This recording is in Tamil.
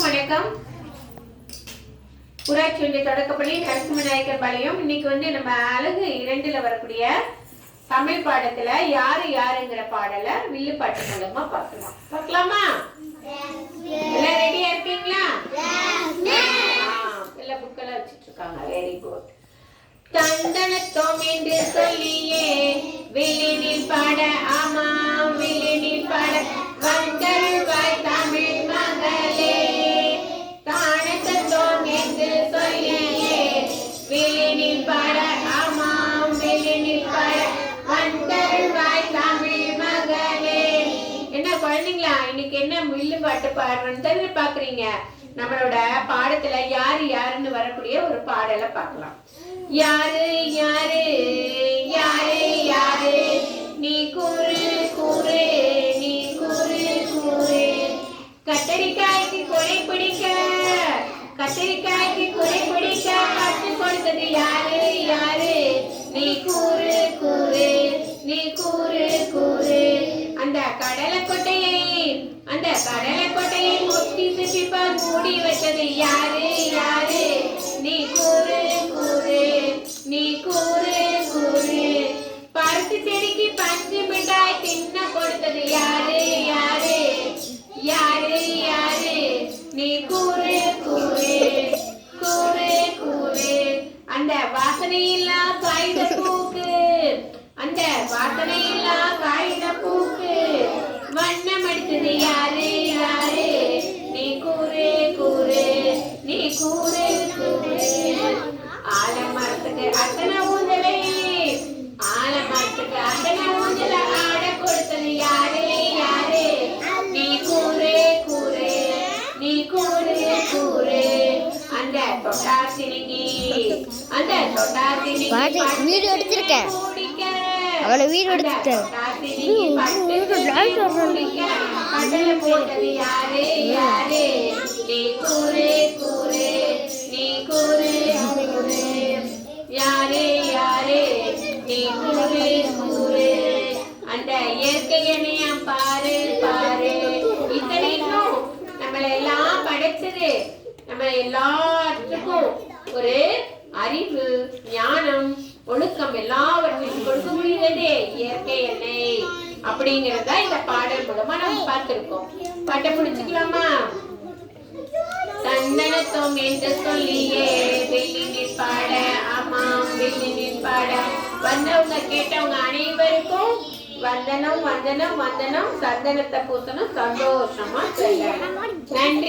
வணக்கம். ஊராட்சி ஒன்றிய தொடக்கப்பள்ளி நரசிம்மநாயக்கர் பாளையம். இன்னைக்கு நம்ம அழகு 2ல வரக்கூடிய தமிழ் பாடத்துல யாரு யாருங்கிற பாடலை வில்லுப்பாட்டு மூலமா பார்க்கலாமா? எல்லாம் ரெடியா இருக்கீங்களா? எல்லா புக்கெல்லாம் வச்சிட்டு இருக்காங்க. Very good. தந்தனத்தோம் என்று சொல்லியே வில்லினில் பாட, ஆமாம் வில்லினில் பாட வந்தருள்வாய் தமிழ் மகளே. தானத்தோம் என்று சொல்லியே வில்லினில் பாட, ஆமாம் வில்லினில் பாட வந்தருள்வாய் தமிழ் மகளே. என்ன குழந்தைங்களா, இன்னைக்கு என்ன வில்லு பாட்டு பாடுறோன்னு பாக்குறீங்க? நம்மளோட பாடத்துல யாரு யாருன்னு வரக்கூடிய ஒரு பாடலை பார்க்கலாம். யாரு யாரு யாரு யாரு நீ கூறு கூறு நீ கூறு கூறு. கத்தரிக்காய்க்கு குறை பிடிக்க கத்தரிக்காய்க்கு குறை பிடிக்க கத்து கொடுத்தது யாரு யாரு நீ கூறு கூறு நீ கூறு கூறு. அந்த கடலை கொட்டையை முத்தி சுற்றிப்பா மூடி வச்சது யாரு யாரு நீ கூறு கூறு நீ கூறு கூறு. பருத்து செடிக்கு பஞ்சு மிட்டாய் தின்ன கொடுத்தது யாரு யாரு யாரு யாரு நீ கூறு கூறு கூறு கூறு. அந்த வாசனையில்லா காகித பூக்கு வண்ணம் அடித்தது யாரு யாரு நீ கூறு கூறு நீ கூறு கூறு. ஆலமரத்துக்கு அத்தனை ஊஞ்சலை ஆட கொடுத்தது யாரு யாரு நீ கூறு கூறு நீ கூறு கூறு. அந்த தொட்டாசினிக்கு வீடியோ எடுத்திருக்கேன். அவளை வீடியோ எடுத்துட்டேன். போட்டது யாரு யாரு நீ கூறு கூறு நீ கூறு கூறு. யாரு யாரு நீ கூறு கூறு. அந்த இயற்கையனையா பாரு பாரு. இத்தனைக்கும் நம்மளை எல்லாம் படைச்சது, நம்ம எல்லாத்துக்கும் ஒரு அறிவு, ஞானம், ஒழுக்கம் எல்லாவற்றையும் கொடுக்க முடியதே இயற்கை எண்ணெய் அப்படிங்கறத இந்த பாடல் மூலமா நம்ம பார்த்திருக்கோம். பாட்டை பிடிச்சுக்கலாமா? சந்தனத்தோம் என்று சொல்லியே வில்லினில் பாட, ஆமாம் வில்லினில் பாட வந்தவங்க கேட்டவங்க அனைவருக்கும் வந்தனம் வந்தனம் வந்தனம். சந்தனத்தை பூசணும், சந்தோஷமா சொல்லணும். நன்றி.